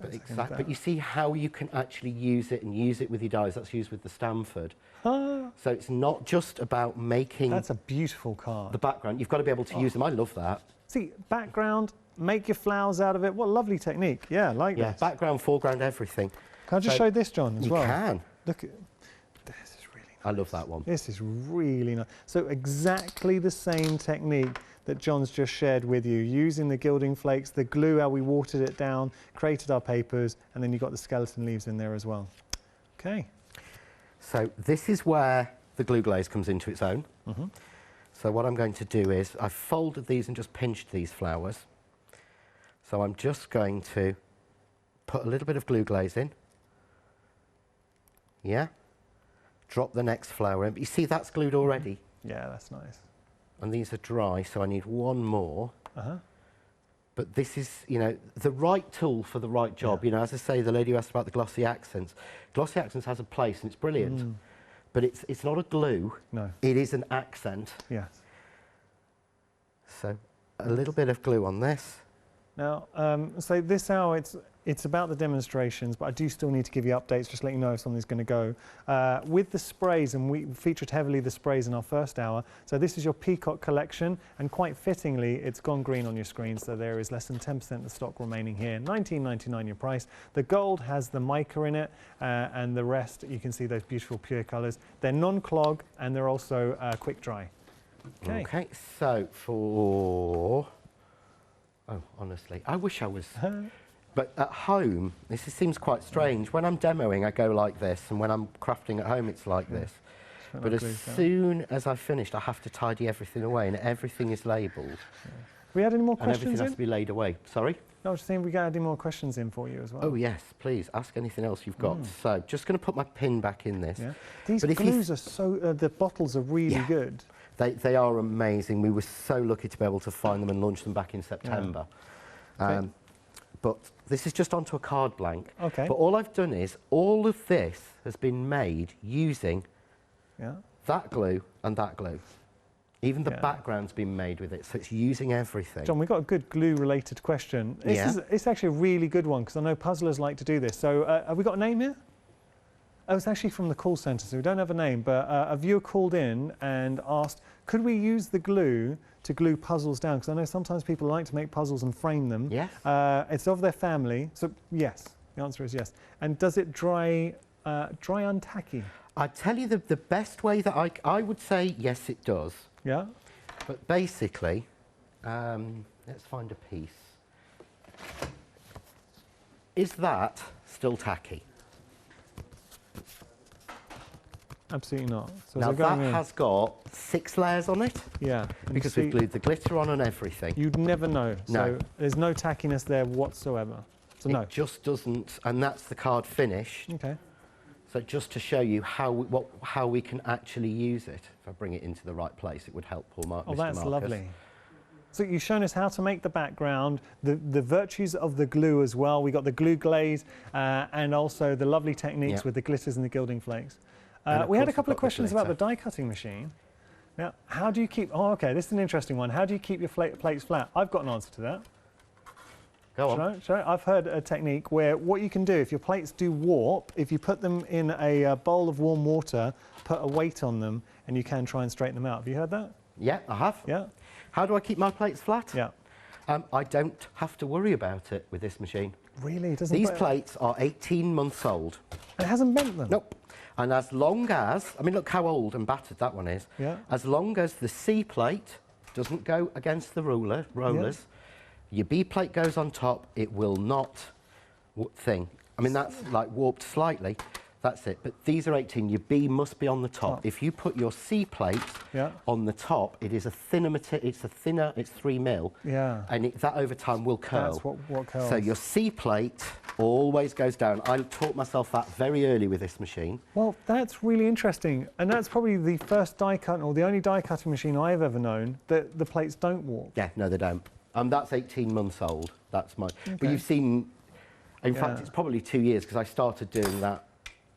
But you see how you can actually use it and use it with your dies. That's used with the Stanford. So it's not just about making... That's a beautiful card. The background. You've got to be able to use them. I love that. See, background, make your flowers out of it. What a lovely technique. Yeah, I like this. Background, foreground, everything. Can I just show this, John, as well? You can. Look at this. Is really nice. I love that one. This is really nice. So exactly the same technique that John's just shared with you, using the gilding flakes, the glue, how we watered it down, created our papers, and then you've got the skeleton leaves in there as well. Okay. So this is where the glue glaze comes into its own. So what I'm going to do is, I've folded these and just pinched these flowers. So I'm just going to put a little bit of glue glaze in. Yeah. Drop the next flower in. You see that's glued already? Yeah, that's nice. And these are dry, so I need one more. But this is, you know, the right tool for the right job. You know, as I say, the lady who asked about the glossy accents. Glossy accents has a place and it's brilliant. But it's not a glue. No. It is an accent. Yes. So a little bit of glue on this. Now, so this hour, it's about the demonstrations, but I do still need to give you updates, just let you know if something's going to go. With the sprays, and we featured heavily the sprays in our first hour, so this is your Peacock collection, and quite fittingly, it's gone green on your screen, so there is less than 10% of the stock remaining here. $19.99 your price. The gold has the mica in it, and the rest, you can see those beautiful pure colours. They're non-clog, and they're also quick dry. Okay, so for... Oh, honestly, I wish I was... But at home, this seems quite strange. When I'm demoing, I go like this, and when I'm crafting at home, it's like this. But as soon as I've finished, I have to tidy everything away, and everything is labelled. We had any more questions and everything has to be laid away. Sorry? No, I was just saying we got any more questions in for you as well. Oh, yes, please. Ask anything else you've got. So, just going to put my pin back in this. Yeah. These glues are so... the bottles are really good. They are amazing. We were so lucky to be able to find them and launch them back in September. Okay. But this is just onto a card blank. Okay. But all I've done is, all of this has been made using that glue and that glue. Even the background's been made with it, so it's using everything. John, we've got a good glue-related question. It's actually a really good one, because I know puzzlers like to do this. So have we got a name here? Oh, it's actually from the call centre, so we don't have a name, but a viewer called in and asked, could we use the glue to glue puzzles down? Because I know sometimes people like to make puzzles and frame them. Yes. It's of their family, so yes. The answer is yes. And does it dry untacky? I'd tell you the best way that I would say yes, it does. Yeah. But basically, let's find a piece. Is that still tacky? Absolutely not. So now that has got 6 layers on it. Yeah. Because we've glued the glitter on and everything. You'd never know. No. So there's no tackiness there whatsoever. So no. It just doesn't, and that's the card finished. Okay. So just to show you how we can actually use it, if I bring it into the right place, it would help Mr. Marcus. Oh, that's lovely. So you've shown us how to make the background, the virtues of the glue as well. We got the glue glaze and also the lovely techniques with the glitters and the gilding flakes. We had a couple of questions about the die cutting machine. Now, how do you keep... Oh, OK, this is an interesting one. How do you keep your plates flat? I've got an answer to that. Go on. Shall I? I've heard a technique where what you can do, if your plates do warp, if you put them in a bowl of warm water, put a weight on them, and you can try and straighten them out. Have you heard that? Yeah, I have. Yeah. How do I keep my plates flat? Yeah. I don't have to worry about it with this machine. Really? It doesn't... These plates are 18 months old. And it hasn't bent them? Nope. And as long as, I mean, look how old and battered that one is. Yeah. As long as the C plate doesn't go against the rollers, your B plate goes on top, it will not thing. I mean, that's like warped slightly. That's it. But these are 18. Your B must be on the top. If you put your C plate on the top, it is a thinner material. It's a thinner. It's 3 mil. Yeah. And that over time will curl. That's what curls. So your C plate always goes down. I taught myself that very early with this machine. Well, that's really interesting. And that's probably the first die cutting, or the only die cutting machine I've ever known that the plates don't warp. Yeah, no, they don't. That's 18 months old. That's my... Okay. But you've seen... In fact, it's probably 2 years, because I started doing that.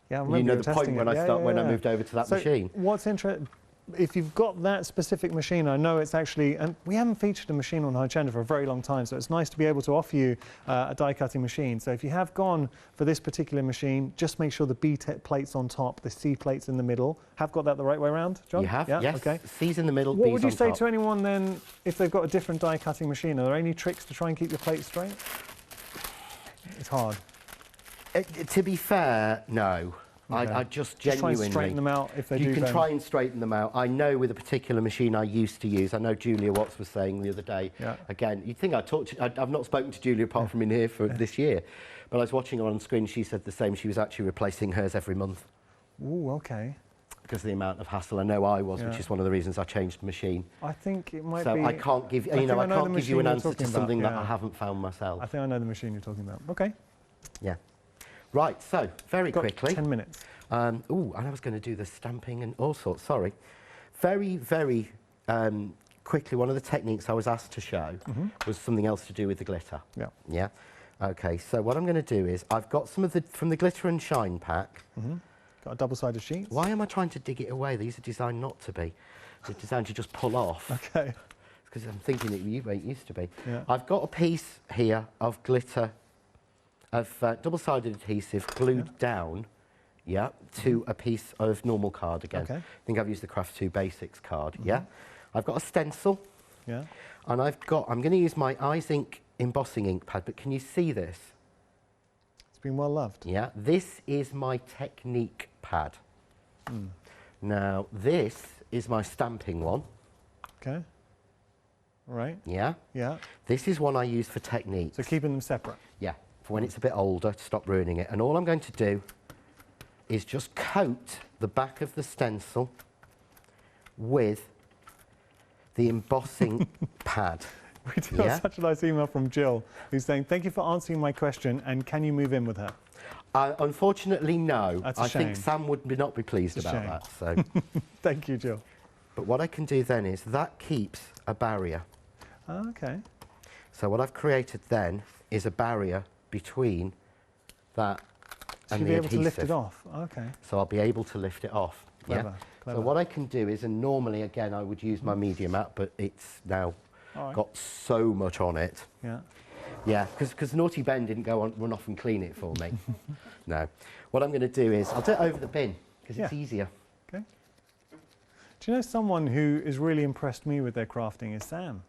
Yeah, I remember the point when when I moved over to that machine. What's interesting... If you've got that specific machine, I know it's actually, and we haven't featured a machine on High Chender for a very long time, so it's nice to be able to offer you a die cutting machine. So if you have gone for this particular machine, just make sure the B plate's on top, the C plate's in the middle. Have got that the right way around, John? You have, yeah? yes. Okay. C's in the middle, What B's would you on say top. to anyone then, if they've got a different die cutting machine? Are there any tricks to try and keep your plate straight? It's hard. To be fair, no. Okay. I just genuinely... try and straighten them out if they do. You can try and straighten them out. I know with a particular machine I used to use, I know Julia Watts was saying the other day, again, you'd think I've not spoken to Julia apart from in here for this year, but I was watching her on screen, she said the same, she was actually replacing hers every month. Ooh, okay. Because of the amount of hassle. I know I was, which is one of the reasons I changed the machine. I think it might be... So I can't give, I can't give you an answer to something that I haven't found myself. I think I know the machine you're talking about. Okay. Yeah. Right, so, very quickly. 10 minutes. And I was going to do the stamping and all sorts, sorry. Very, very quickly, one of the techniques I was asked to show was something else to do with the glitter. Yeah. Yeah? Okay, so what I'm going to do is, I've got some of the, from the Glitter and Shine pack. Got a double-sided sheet. Why am I trying to dig it away? These are designed not to be. They're designed to just pull off. Okay. Because I'm thinking it used to be. Yeah. I've got a piece here of glitter, of double-sided adhesive glued down. Yeah, to a piece of normal card again. Okay. I think I've used the Craft 2 Basics card, yeah? I've got a stencil. Yeah. And I'm going to use my Eyes Ink embossing ink pad, but can you see this? It's been well loved. Yeah, this is my technique pad. Now, this is my stamping one. Okay. Right. Yeah? Yeah. This is one I use for technique. So keeping them separate. Yeah, for when it's a bit older, to stop ruining it. And all I'm going to do is just coat the back of the stencil with the embossing pad. We do have such a nice email from Jill, who's saying, thank you for answering my question, and can you move in with her? Unfortunately, no. That's a I shame. think Sam would not be pleased about shame. that. So. Thank you, Jill. But what I can do then is that keeps a barrier. Oh, okay. So what I've created then is a barrier between that and the adhesive. You'll be able to lift it off. Okay. So I'll be able to lift it off. Clever. Yeah. Clever. So what I can do is, and normally again I would use my media mat, but it's now got so much on it. Yeah. Yeah, because Naughty Ben didn't run off and clean it for me. No. What I'm going to do is I'll do it over the bin because it's easier. Okay. Do you know someone who has really impressed me with their crafting is Sam?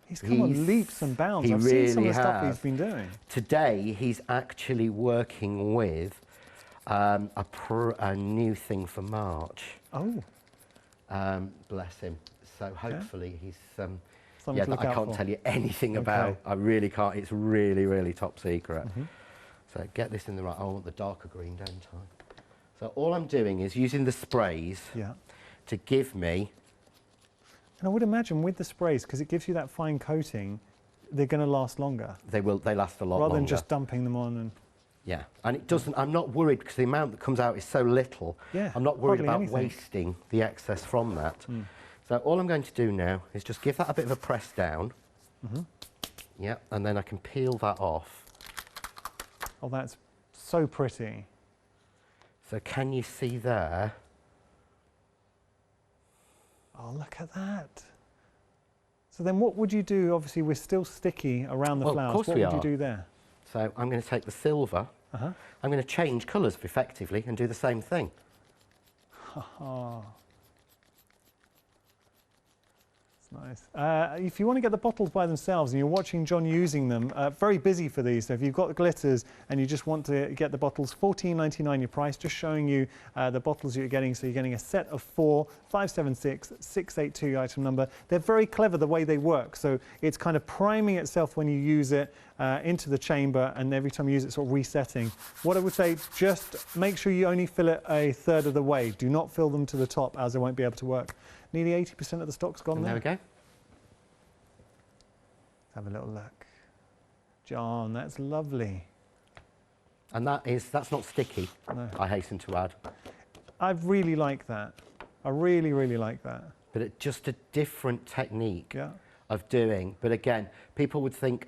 He's come on leaps and bounds. I've seen some of the stuff he's been doing. Today he's actually working with a new thing for March. Oh. Bless him. So hopefully he's yeah, that I can't tell you anything about. I really can't. It's really, really top secret. So get this in the right. I want the darker green, don't I? So all I'm doing is using the sprays to give me. And I would imagine with the sprays, because it gives you that fine coating, they're going to last longer. They will. They last a lot rather longer. than just dumping them on and. Yeah, and it doesn't. I'm not worried because the amount that comes out is so little. Yeah, I'm not worried about wasting the excess from that. So all I'm going to do now is just give that a bit of a press down. Yeah, and then I can peel that off. Oh, that's so pretty. So can you see there? Oh, look at that. So then what would you do? Obviously, we're still sticky around the flowers. Of course what we would are. you do there? So I'm going to take the silver. I'm going to change colours effectively and do the same thing. Nice. If you want to get the bottles by themselves and you're watching John using them, very busy for these. So if you've got the glitters and you just want to get the bottles, $14.99 your price, just showing you the bottles you're getting. So you're getting a set of 4, 576 682 item number. They're very clever the way they work. So it's kind of priming itself when you use it into the chamber, and every time you use it, sort of resetting. What I would say, just make sure you only fill it a third of the way. Do not fill them to the top, as they won't be able to work. Nearly 80% of the stock's gone there. There we go. Let's have a little look. John, that's lovely. And that's not sticky, No. I hasten to add. I really like that. I really, really like that. But it's just a different technique of doing. But again, people would say,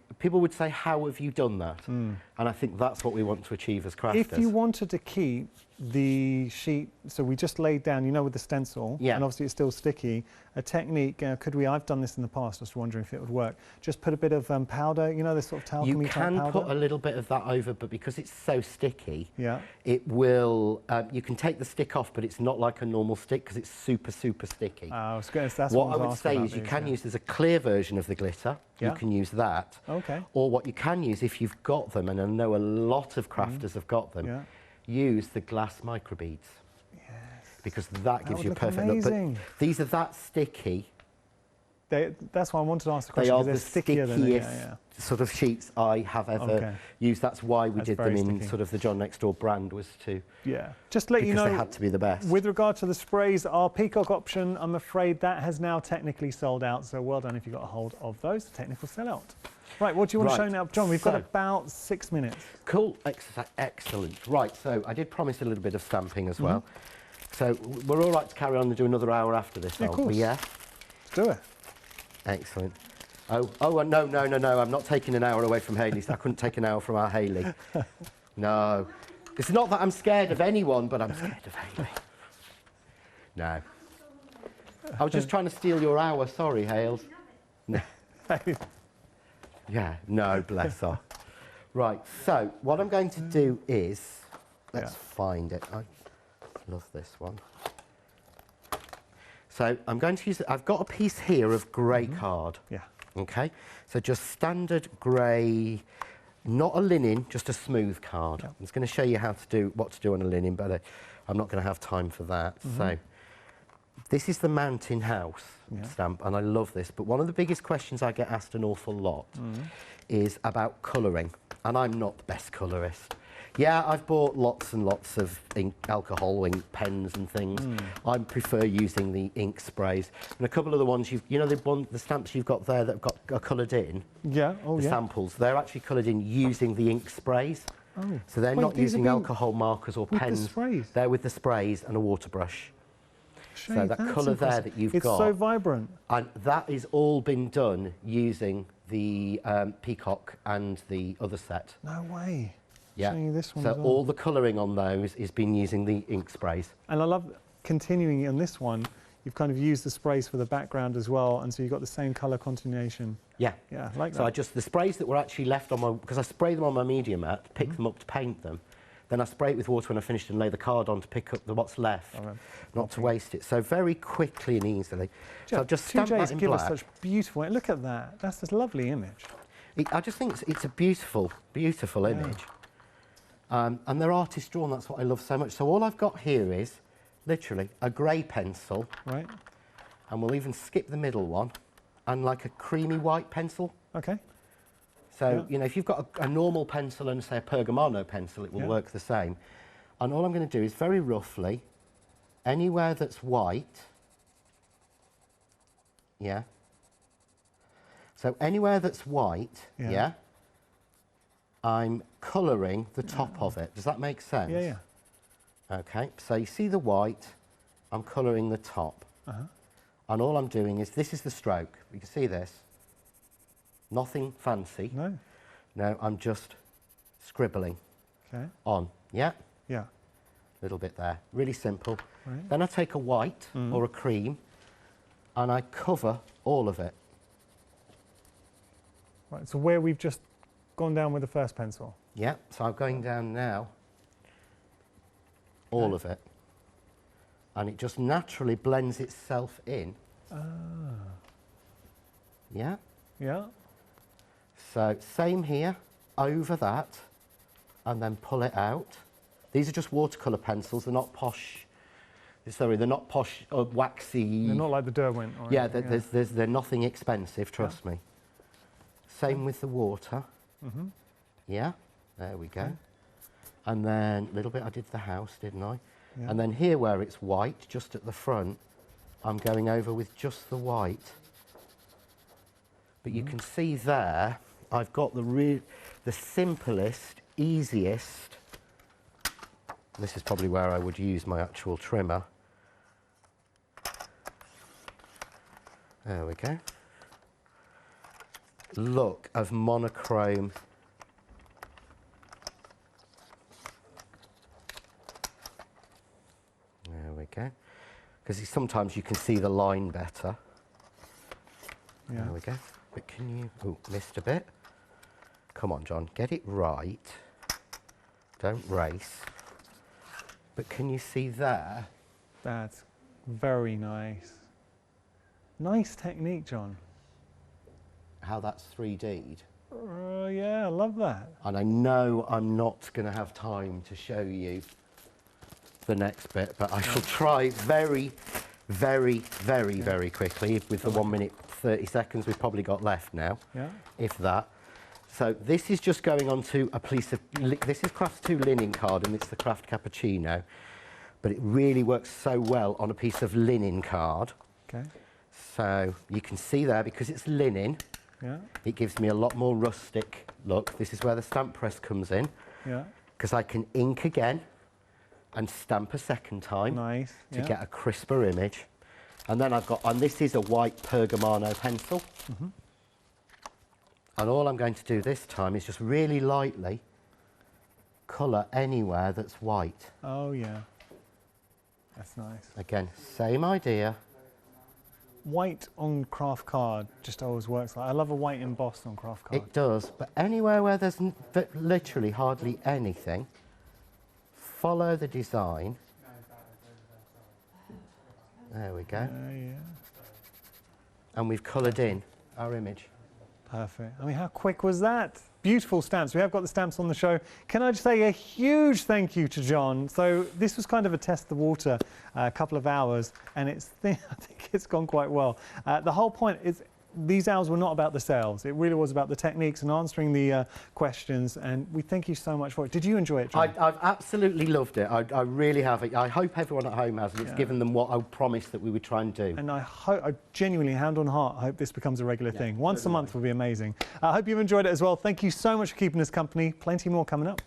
how have you done that? And I think that's what we want to achieve as crafters. If you wanted to keep the sheet, so we just laid down, you know, with the stencil, and obviously it's still sticky, a technique, I've done this in the past, just wondering if it would work. Just put a bit of powder, you know, this sort of talcum-y type powder. You can put a little bit of that over, but because it's so sticky, yeah, it will, you can take the stick off, but it's not like a normal stick because it's super, super sticky. Oh, that's what I would say is you can use, there's a clear version of the glitter, you can use that. Okay. Or what you can use, if you've got them, and I know a lot of crafters have got them, use the glass microbeads. Yes. Because that gives you a perfect look. But these are that sticky. That's why I wanted to ask the question. They are the stickiest sort of sheets I have ever used. That's why we did them in sort of the John Next Door brand, was to just to let you know, because they had to be the best. With regard to the sprays, our Peacock option, I'm afraid that has now technically sold out. So well done if you got a hold of those. Technical sellout. Right, what do you want to show now, John? We've got about 6 minutes. Cool, excellent. Right, so I did promise a little bit of stamping as well. So we're all right to carry on and do another hour after this, aren't we? Yeah, let's do it. Excellent. No, I'm not taking an hour away from Hayley. I couldn't take an hour from our Hayley. No. It's not that I'm scared of anyone, but I'm scared of Hayley. No. I was just trying to steal your hour. Sorry, Hales. No. Yeah, no, bless her. Right, so what I'm going to do is, let's find it. I love this one. So I'm going to use, I've got a piece here of grey card. Yeah. Okay, so just standard grey, not a linen, just a smooth card. I'm just going to show you how to do, what to do on a linen, but I'm not going to have time for that. So this is the Mountain House Yeah. stamp, and I love this, but one of the biggest questions I get asked an awful lot is about colouring, and I'm not the best colourist. Yeah, I've bought lots and lots of ink, alcohol ink pens and things. I prefer using the ink sprays, and a couple of the ones you know, the stamps you've got there that are coloured in. Yeah. Oh, the yeah. samples, they're actually coloured in using the ink sprays. Oh. So they're Wait, not these are using being alcohol markers or with pens. the sprays? They're with the sprays and a water brush. Shane, So that that's colour there impressive. that you've it's got, so vibrant. and that is all been done using the Peacock and the other set. No way. Yeah. Showing you this one So as well. all the colouring on those is been using the ink sprays. And I love continuing on this one. You've kind of used the sprays for the background as well, and so you've got the same colour continuation. Yeah. Yeah, I like So that. the sprays that were actually left on my, because I spray them on my media mat, pick them up to paint them. Then I spray it with water when I finished and lay the card on to pick up what's left, not to waste it. So very quickly and easily. So I've just stamped that in give black. us such beautiful. Look at that. That's this lovely image. I just think it's a beautiful, beautiful image. And they're artist drawn, that's what I love so much. So all I've got here is literally a grey pencil. Right. And we'll even skip the middle one, and like a creamy white pencil. Okay. So, you know, if you've got a normal pencil and, say, a Pergamano pencil, it will work the same. And all I'm going to do is very roughly, anywhere that's white, yeah. So anywhere that's white, yeah, I'm colouring the top of it. Does that make sense? Yeah, yeah. Okay, so you see the white, I'm colouring the top. And all I'm doing is, this is the stroke. You can see this. Nothing fancy. No. No, I'm just scribbling on. Yeah? Yeah. Little bit there. Really simple. Right. Then I take a white or a cream and I cover all of it. Right, so where we've just gone down with the first pencil. Yeah, so I'm going down now, all of it. And it just naturally blends itself in. Yeah? Yeah. So same here, over that, and then pull it out. These are just watercolour pencils, they're not posh. Sorry, they're not posh or waxy. They're not like the Derwent. Or Yeah, they're nothing expensive, trust me. Same with the water. Yeah, there we go. And then a little bit, I did the house, didn't I? Yeah. And then here where it's white, just at the front, I'm going over with just the white. But you can see there, I've got the simplest, easiest, this is probably where I would use my actual trimmer. There we go. Look of monochrome. There we go. Because sometimes you can see the line better. Yeah. There we go. But can you... Oh, missed a bit. Come on, John. Get it right. Don't race. But can you see there? That's very nice. Nice technique, John. How that's 3D'd. Yeah, I love that. And I know I'm not going to have time to show you the next bit, but I shall try very, very, very, very quickly with the 1 minute 30 seconds we've probably got left now, if that. So this is just going onto a piece of, this is Craft 2 linen card and it's the Craft Cappuccino, but it really works so well on a piece of linen card. Okay. So you can see there, because it's linen, it gives me a lot more rustic look. This is where the stamp press comes in, because I can ink again and stamp a second time to get a crisper image. And then I've got, and this is a white Pergamano pencil. And all I'm going to do this time is just really lightly colour anywhere that's white. Oh, yeah. That's nice. Again, same idea. White on craft card just always works. I love a white embossed on craft card. It does, but anywhere where there's literally hardly anything, follow the design. There we go. Yeah. And we've coloured in our image. Perfect. I mean, how quick was that? beautiful stamps. We have got the stamps on the show. Can I just say a huge thank you to John? So this was kind of a test the water, a couple of hours, and I think it's gone quite well. The whole point is these hours were not about the sales. It really was about the techniques and answering the questions, and we thank you so much for it. Did you enjoy it, John? I've absolutely loved it. I really have. I hope everyone at home has, and it's given them what I promised that we would try and do. And I genuinely, hand on heart, hope this becomes a regular thing. Once a month would be amazing. I hope you've enjoyed it as well. Thank you so much for keeping us company. Plenty more coming up.